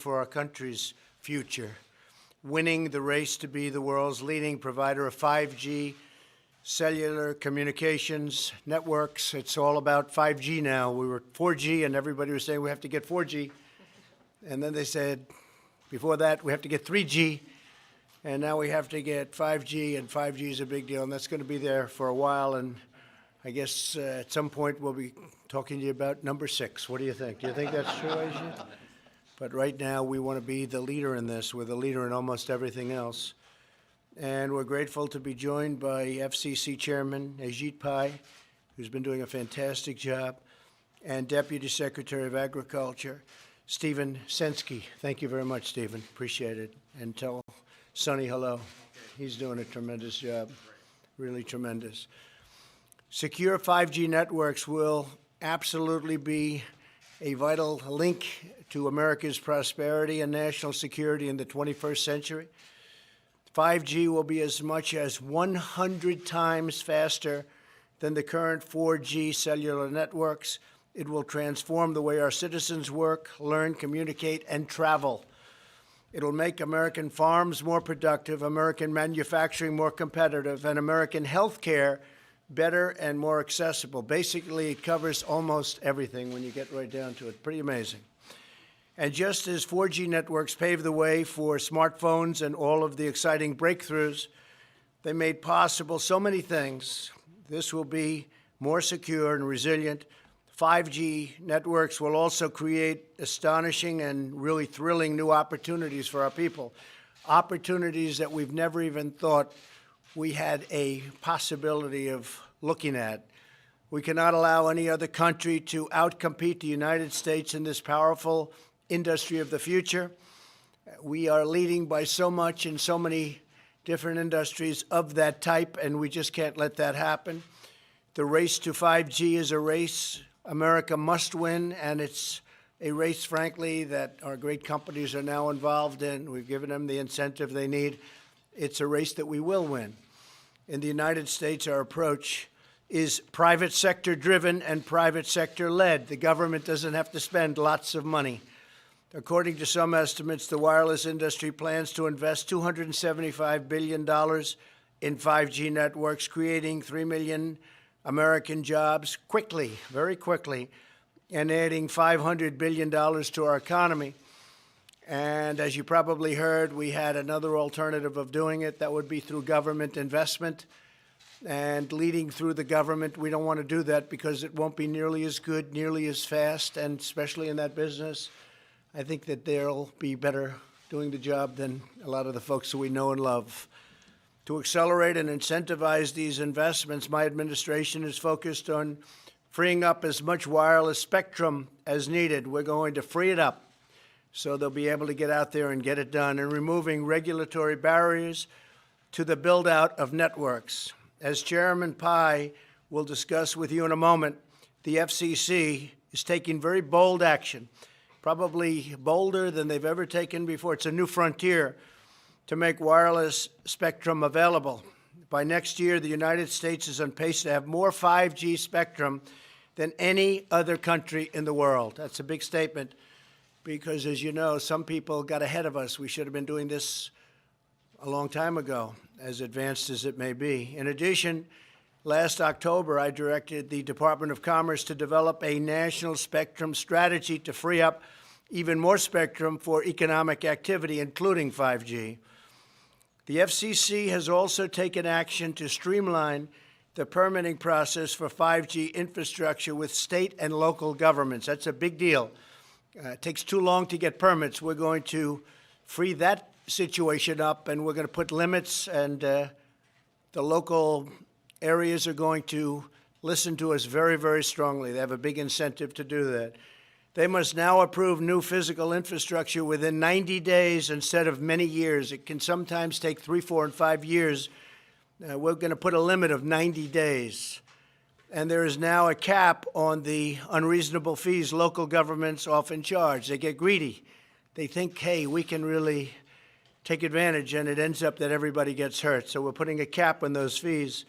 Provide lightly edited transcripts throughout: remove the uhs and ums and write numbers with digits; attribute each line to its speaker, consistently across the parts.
Speaker 1: for our country's future, winning the race to be the world's leading provider of 5G cellular communications networks. It's all about 5G now. We were 4G, and everybody was saying we have to get 4G. And then they said, before that, we have to get 3G. And now we have to get 5G, and 5G is a big deal, and that's going to be there for a while. And I guess at some point we'll be talking to you about number 6. What do you think? Do you think that's true, Ajit? But right now we want to be the leader in this. We're the leader in almost everything else. And we're grateful to be joined by FCC Chairman Ajit Pai, who's been doing a fantastic job, and Deputy Secretary of Agriculture, Stephen Sensky. Thank you very much, Stephen. Appreciate it. And tell Sonny hello. He's doing a tremendous job, really tremendous. Secure 5G networks will absolutely be a vital link to America's prosperity and national security in the 21st century. 5G will be as much as 100 times faster than the current 4G cellular networks. It will transform the way our citizens work, learn, communicate, and travel. It will make American farms more productive, American manufacturing more competitive, and American health care better and more accessible. Basically, it covers almost everything when you get right down to it. Pretty amazing. And just as 4G networks paved the way for smartphones and all of the exciting breakthroughs, they made possible so many things. This will be more secure and resilient. 5G networks will also create astonishing and really thrilling new opportunities for our people, opportunities that we've never even thought we had a possibility of looking at. We cannot allow any other country to outcompete the United States in this powerful industry of the future. We are leading by so much in so many different industries of that type, and we just can't let that happen. The race to 5G is a race America must win, and it's a race, frankly, that our great companies are now involved in. We've given them the incentive they need. It's a race that we will win. In the United States, our approach is private sector driven and private sector led. The government doesn't have to spend lots of money. According to some estimates, the wireless industry plans to invest $275 billion in 5G networks, creating 3 million American jobs quickly, very quickly, and adding $500 billion to our economy. And as you probably heard, we had another alternative of doing it. That would be through government investment and leading through the government. We don't want to do that because it won't be nearly as good, nearly as fast, and especially in that business, I think that they'll be better doing the job than a lot of the folks that we know and love. To accelerate and incentivize these investments, my administration is focused on freeing up as much wireless spectrum as needed. We're going to free it up so they'll be able to get out there and get it done, and removing regulatory barriers to the build-out of networks. As Chairman Pai will discuss with you in a moment, the FCC is taking very bold action, probably bolder than they've ever taken before. It's a new frontier to make wireless spectrum available. By next year, the United States is on pace to have more 5G spectrum than any other country in the world. That's a big statement because, as you know, some people got ahead of us. We should have been doing this a long time ago, as advanced as it may be. In addition, last October, I directed the Department of Commerce to develop a national spectrum strategy to free up even more spectrum for economic activity, including 5G. The FCC has also taken action to streamline the permitting process for 5G infrastructure with state and local governments. That's a big deal. It takes too long to get permits. We're going to free that situation up, and we're going to put limits, and the local areas are going to listen to us very, very strongly. They have a big incentive to do that. They must now approve new physical infrastructure within 90 days instead of many years. It can sometimes take 3, 4, and 5 years. We're going to put a limit of 90 days. And there is now a cap on the unreasonable fees local governments often charge. They get greedy. They think, hey, we can really take advantage, and it ends up that everybody gets hurt. So we're putting a cap on those fees.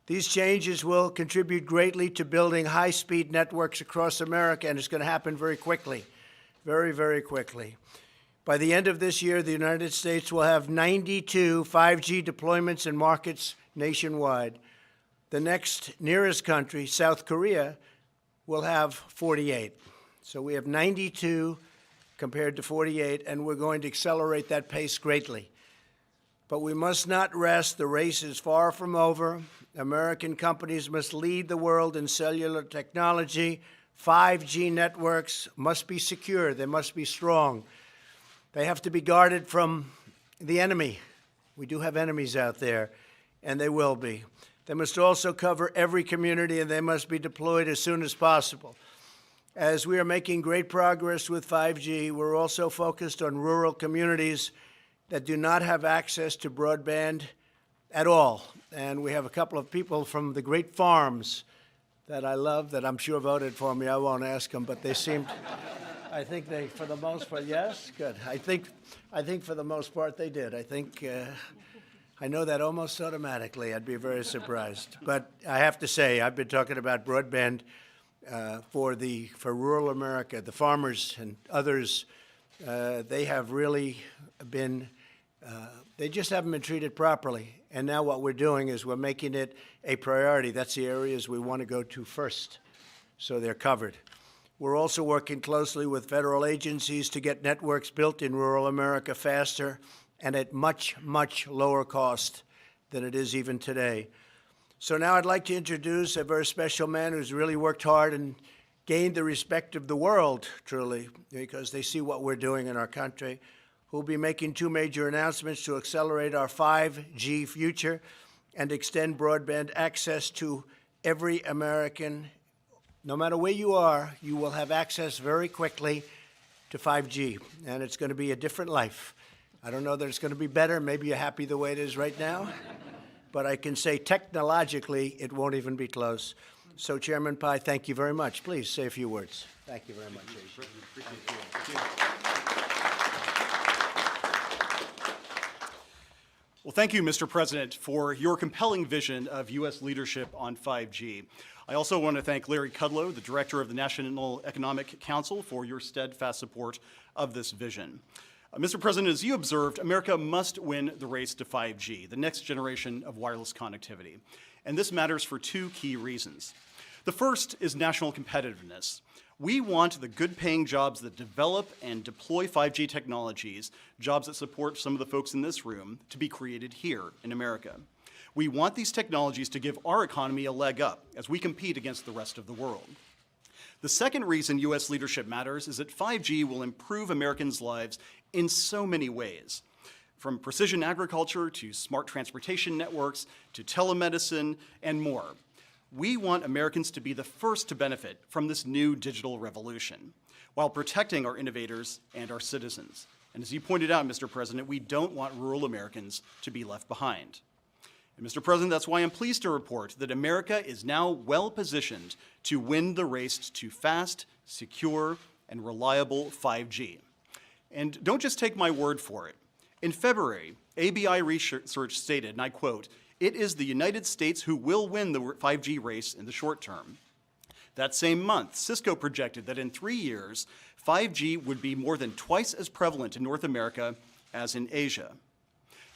Speaker 1: These changes will contribute greatly to building high-speed networks across America, and it's going to happen very quickly. very, very quickly. By the end of this year, the United States will have 92 5G deployments in markets nationwide. The next nearest country, South Korea, will have 48. So we have 92 compared to 48, and we're going to accelerate that pace greatly. But we must not rest. The race is far from over. American companies must lead the world in cellular technology. 5G networks must be secure. They must be strong. They have to be guarded from the enemy. We do have enemies out there, and they will be. They must also cover every community, and they must be deployed as soon as possible. As we are making great progress with 5G, we're also focused on rural communities that do not have access to broadband at all. And we have a couple of people from the great farms that I love that I'm sure voted for me. I won't ask them, but they seemed, I think they, for the most part, yes, good. I think for the most part they did. I know that almost automatically. I'd be very surprised. But I have to say, I've been talking about broadband for rural America. The farmers and others, they have really been, they just haven't been treated properly. And now what we're doing is we're making it a priority. That's the areas we want to go to first, so they're covered. We're also working closely with federal agencies to get networks built in rural America faster and at much, much lower cost than it is even today. So now I'd like to introduce a very special man who's really worked hard and gained the respect of the world, truly, because they see what we're doing in our country, who'll be making two major announcements to accelerate our 5G future and extend broadband access to every American. No matter where you are, you will have access very quickly to 5G, and it's going to be a different life. I don't know that it's going to be better. Maybe you're happy the way it is right now, but I can say technologically it won't even be close. So, Chairman Pai, thank you very much. Please say a few words. Thank you very much.
Speaker 2: Well, thank you, Mr. President, for your compelling vision of U.S. leadership on 5G. I also want to thank Larry Kudlow, the Director of the National Economic Council, for your steadfast support of this vision. Mr. President, as you observed, America must win the race to 5G, the next generation of wireless connectivity. And this matters for two key reasons. The first is national competitiveness. We want the good-paying jobs that develop and deploy 5G technologies, jobs that support some of the folks in this room, to be created here in America. We want these technologies to give our economy a leg up as we compete against the rest of the world. The second reason U.S. leadership matters is that 5G will improve Americans' lives in so many ways, from precision agriculture to smart transportation networks to telemedicine and more. We want Americans to be the first to benefit from this new digital revolution while protecting our innovators and our citizens. And as you pointed out, Mr. President, we don't want rural Americans to be left behind. And Mr. President, that's why I'm pleased to report that America is now well positioned to win the race to fast, secure, and reliable 5G. And don't just take my word for it. In February, ABI research stated, and I quote, "It is the United States who will win the 5G race in the short term." That same month, Cisco projected that in 3 years, 5G would be more than twice as prevalent in North America as in Asia.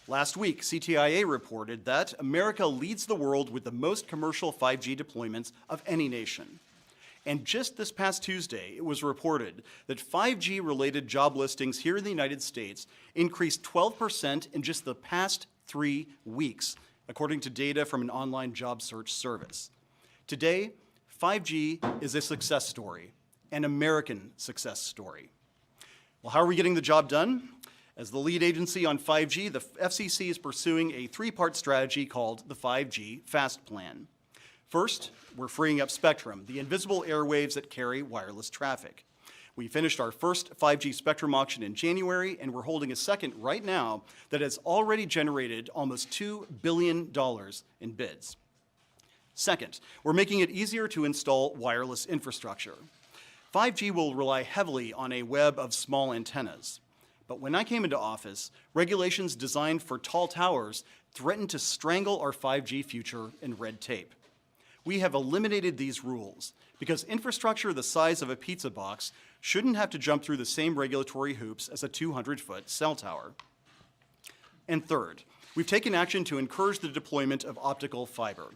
Speaker 2: Last week, CTIA reported that America leads the world with the most commercial 5G deployments of any nation. And just this past Tuesday, it was reported that 5G-related job listings here in the United States increased 12% in just the past 3 weeks, according to data from an online job search service. Today, 5G is a success story, an American success story. Well, how are we getting the job done? As the lead agency on 5G, the FCC is pursuing a three-part strategy called the 5G Fast Plan. First, we're freeing up spectrum, the invisible airwaves that carry wireless traffic. We finished our first 5G spectrum auction in January, and we're holding a second right now that has already generated almost $2 billion in bids. Second, we're making it easier to install wireless infrastructure. 5G will rely heavily on a web of small antennas. But when I came into office, regulations designed for tall towers threatened to strangle our 5G future in red tape. We have eliminated these rules because infrastructure the size of a pizza box shouldn't have to jump through the same regulatory hoops as a 200-foot cell tower. And third, we've taken action to encourage the deployment of optical fiber.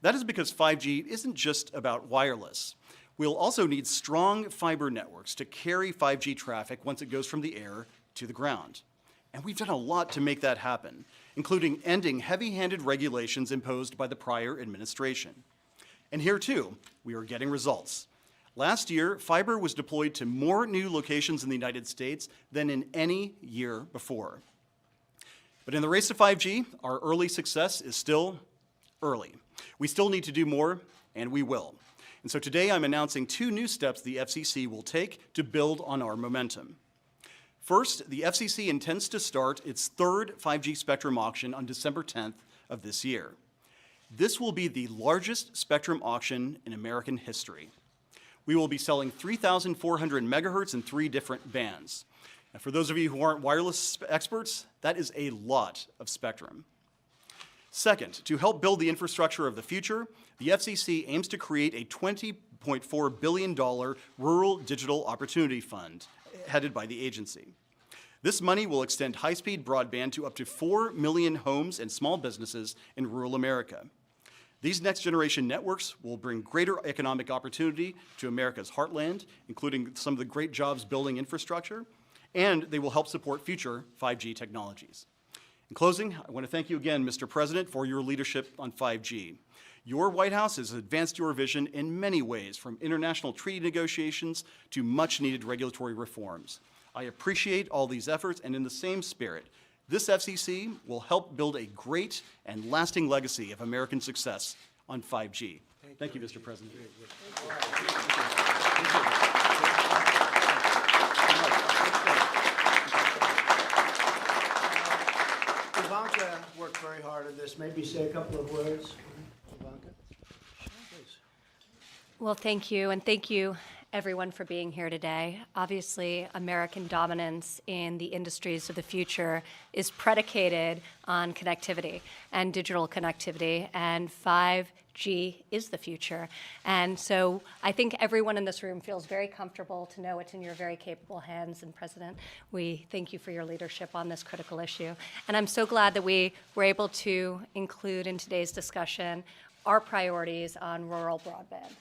Speaker 2: That is because 5G isn't just about wireless. We'll also need strong fiber networks to carry 5G traffic once it goes from the air to the ground. And we've done a lot to make that happen, including ending heavy-handed regulations imposed by the prior administration. And here, too, we are getting results. Last year, fiber was deployed to more new locations in the United States than in any year before. But in the race to 5G, our early success is still early. We still need to do more, and we will. And so today I'm announcing 2 new steps the FCC will take to build on our momentum. First, the FCC intends to start its 3rd 5G spectrum auction on December 10th of this year. This will be the largest spectrum auction in American history. We will be selling 3,400 megahertz in 3 different bands. And for those of you who aren't wireless experts, that is a lot of spectrum. Second, to help build the infrastructure of the future, the FCC aims to create a $20.4 billion Rural Digital Opportunity Fund headed by the agency. This money will extend high-speed broadband to up to 4 million homes and small businesses in rural America. These next-generation networks will bring greater economic opportunity to America's heartland, including some of the great jobs building infrastructure, and they will help support future 5G technologies. In closing, I want to thank you again, Mr. President, for your leadership on 5G. Your White House has advanced your vision in many ways, from international treaty negotiations to much-needed regulatory reforms. I appreciate all these efforts, and in the same spirit, this FCC will help build a great and lasting legacy of American success on 5G. Thank you, Mr. President.
Speaker 1: Ivanka worked very hard on this. Maybe say a couple of words. Ivanka? Please.
Speaker 3: Well, thank you, and thank you, everyone, for being here today. Obviously, American dominance in the industries of the future is predicated on connectivity and digital connectivity, and 5G is the future. And so I think everyone in this room feels very comfortable to know it's in your very capable hands. And President, we thank you for your leadership on this critical issue. And I'm so glad that we were able to include in today's discussion our priorities on rural broadband.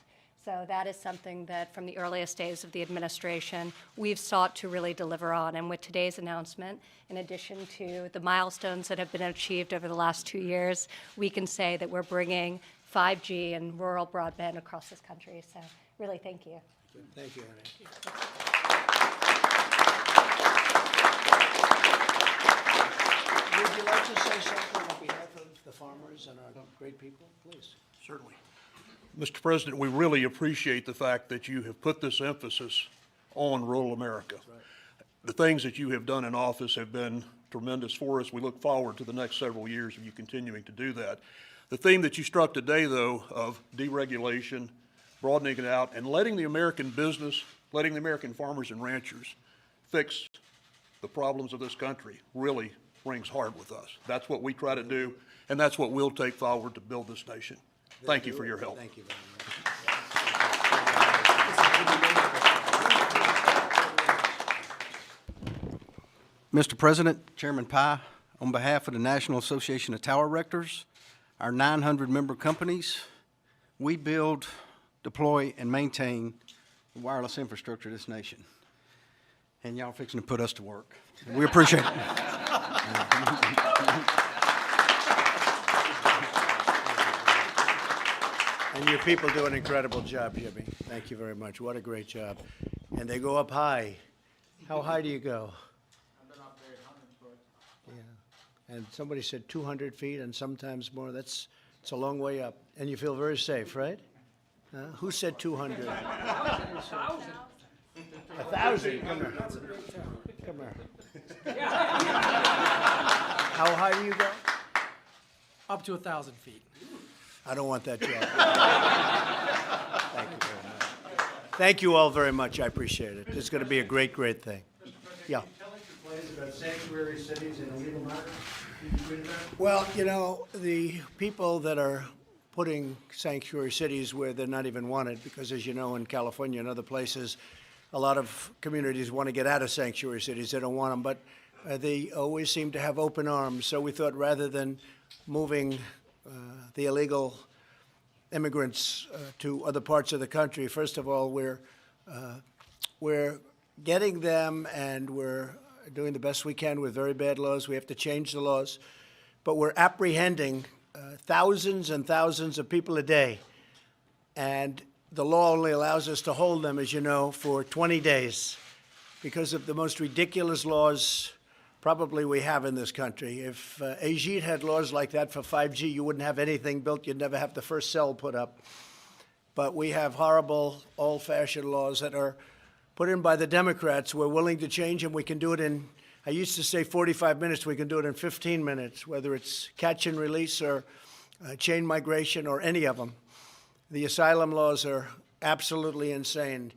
Speaker 3: So that is something that from the earliest days of the administration, we've sought to really deliver on. And with today's announcement, in addition to the milestones that have been achieved over the last 2 years, we can say that we're bringing 5G and rural broadband across this country. So really, thank you.
Speaker 1: Thank you, Ernie. Would you like to say something on behalf of the farmers and our great people? Please.
Speaker 4: Certainly. Mr. President, we really appreciate the fact that you have put this emphasis on rural America.
Speaker 1: Right.
Speaker 4: The things that you have done in office have been tremendous for us. We look forward to the next several years of you continuing to do that. The theme that you struck today, though, of deregulation, broadening it out, and letting the American business, letting the American farmers and ranchers fix the problems of this country really rings hard with us. That's what we try to do, and that's what we'll take forward to build this nation. Thank you for your help.
Speaker 1: Thank you very much.
Speaker 5: Mr. President, Chairman Pye, on behalf of the National Association of Toweroperators, our 900-member companies, we build, deploy, and maintain the wireless infrastructure of this nation. And y'all fixing to put us to work. We appreciate it.
Speaker 1: And your people do an incredible job, Jimmy. Thank you very much. What a great job. And they go up high. How high do you go?
Speaker 6: I've been up there 100 foot.
Speaker 1: Yeah. And somebody said 200 feet and sometimes more. It's a long way up. And you feel very safe, right? Who said 200? 1,000. Come here. Come here. How high do you go?
Speaker 6: Up to 1,000 feet.
Speaker 1: I don't want that job. Thank you very much. Thank you all very much. I appreciate it. It's going to be a great, great thing. Yeah.
Speaker 7: Tell us your plans about sanctuary cities and illegal matters.
Speaker 1: Well, you know, the people that are putting sanctuary cities where they're not even wanted, because as you know, in California and other places, a lot of communities want to get out of sanctuary cities. They don't want them, but they always seem to have open arms. So we thought rather than moving the illegal immigrants to other parts of the country, first of all, we're getting them, and we're doing the best we can with very bad laws. We have to change the laws, but we're apprehending thousands and thousands of people a day, and the law only allows us to hold them, as you know, for 20 days because of the most ridiculous laws probably we have in this country. If Ajit had laws like that for 5G, you wouldn't have anything built. You'd never have the first cell put up. But we have horrible, old-fashioned laws that are put in by the Democrats. We're willing to change them. We can do it in, I used to say 45 minutes. We can do it in 15 minutes, whether it's catch and release or chain migration or any of them. The asylum laws are absolutely insane.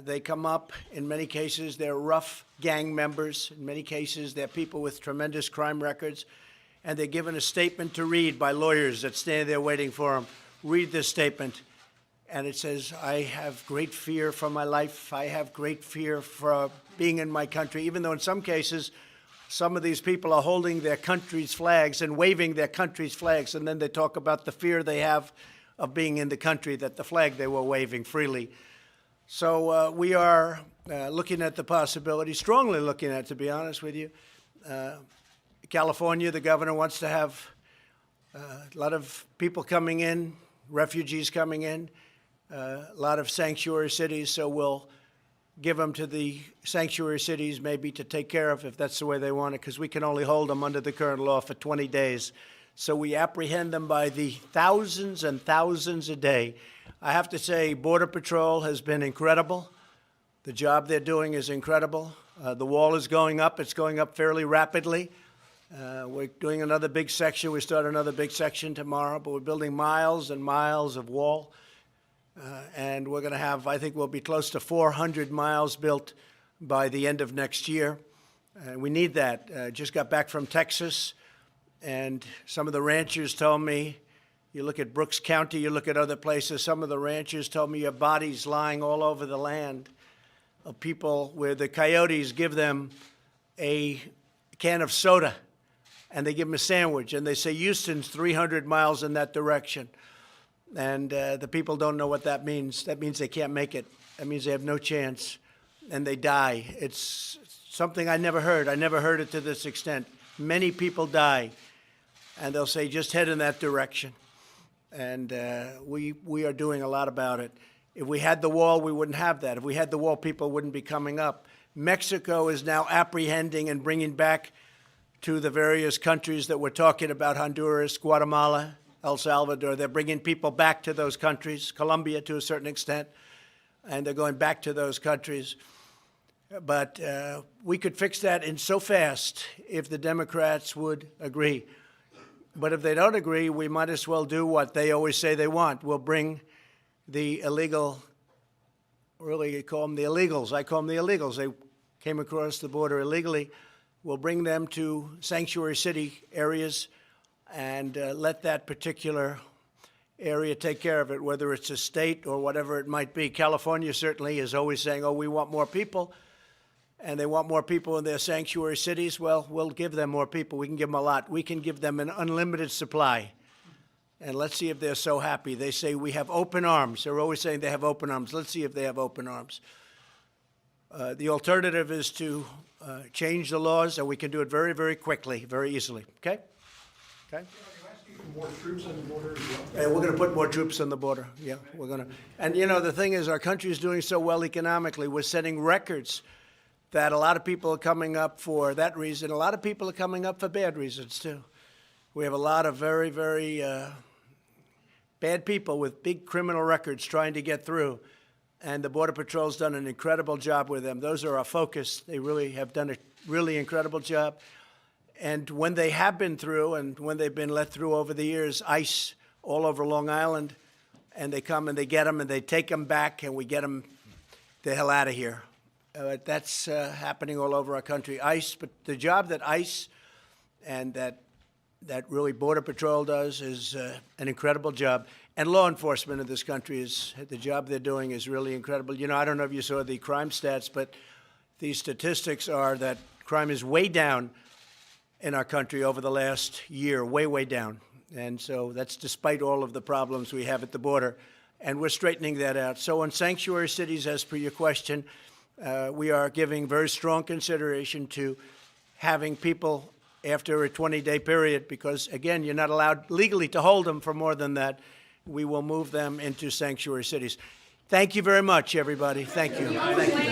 Speaker 1: They come up, in many cases, they're rough gang members. In many cases, they're people with tremendous crime records, and they're given a statement to read by lawyers that stand there waiting for them. Read this statement, and it says, I have great fear for my life. I have great fear for being in my country, even though in some cases, some of these people are holding their country's flags and waving their country's flags, and then they talk about the fear they have of being in the country, that the flag they were waving freely. So we are looking at the possibility, strongly looking at, to be honest with you. California, the governor wants to have a lot of people coming in, refugees coming in, a lot of sanctuary cities, so we'll give them to the sanctuary cities maybe to take care of if that's the way they want it, because we can only hold them under the current law for 20 days. So we apprehend them by the thousands and thousands a day. I have to say, Border Patrol has been incredible. The job they're doing is incredible. The wall is going up. It's going up fairly rapidly. We're doing another big section. We start another big section tomorrow, but we're building miles and miles of wall. And we're going to have, I think we'll be close to 400 miles built by the end of next year. We need that. Just got back from Texas, and some of the ranchers told me, you look at Brooks County, you look at other places, some of the ranchers told me your bodies lying all over the land of people where the coyotes give them a can of soda and they give them a sandwich, and they say Houston's 300 miles in that direction. And the people don't know what that means. That means they can't make it. That means they have no chance, and they die. It's something I never heard. I never heard it to this extent. Many people die, and they'll say, just head in that direction. And we are doing a lot about it. If we had the wall, we wouldn't have that. If we had the wall, people wouldn't be coming up. Mexico is now apprehending and bringing back to the various countries that we're talking about, Honduras, Guatemala, El Salvador. They're bringing people back to those countries, Colombia to a certain extent, and they're going back to those countries. But we could fix that in so fast if the Democrats would agree. But if they don't agree, we might as well do what they always say they want. We'll bring the illegal, really you call them the illegals. I call them the illegals. They came across the border illegally. We'll bring them to sanctuary city areas and let that particular area take care of it, whether it's a state or whatever it might be. California certainly is always saying, oh, we want more people, and they want more people in their sanctuary cities. Well, we'll give them more people. We can give them a lot. We can give them an unlimited supply, and let's see if they're so happy. They say we have open arms. They're always saying they have open arms. Let's see if they have open arms. The alternative is to change the laws, and we can do it very, very quickly, very easily. Okay? Okay?
Speaker 6: More troops on the border as well?
Speaker 1: And we're going to put more troops on the border. Yeah, we're going to. And, you know, the thing is, our country is doing so well economically. We're setting records that a lot of people are coming up for that reason. A lot of people are coming up for bad reasons, too. We have a lot of very, very bad people with big criminal records trying to get through. And the Border Patrol's done an incredible job with them. Those are our focus. They really have done a really incredible job. And when they have been through and when they've been let through over the years, ICE all over Long Island, and they come and they get them and they take them back and we get them the hell out of here. That's happening all over our country. ICE, but the job that ICE and that really Border Patrol does is an incredible job. And law enforcement in this country the job they're doing is really incredible. You know, I don't know if you saw the crime stats, but the statistics are that crime is way down in our country over the last year, way, way down. And so that's despite all of the problems we have at the border. And we're straightening that out. So on sanctuary cities, as per your question, we are giving very strong consideration to having people after a 20-day period, because, again, you're not allowed legally to hold them for more than that. We will move them into sanctuary cities. Thank you very much, everybody. Thank you. Thank you.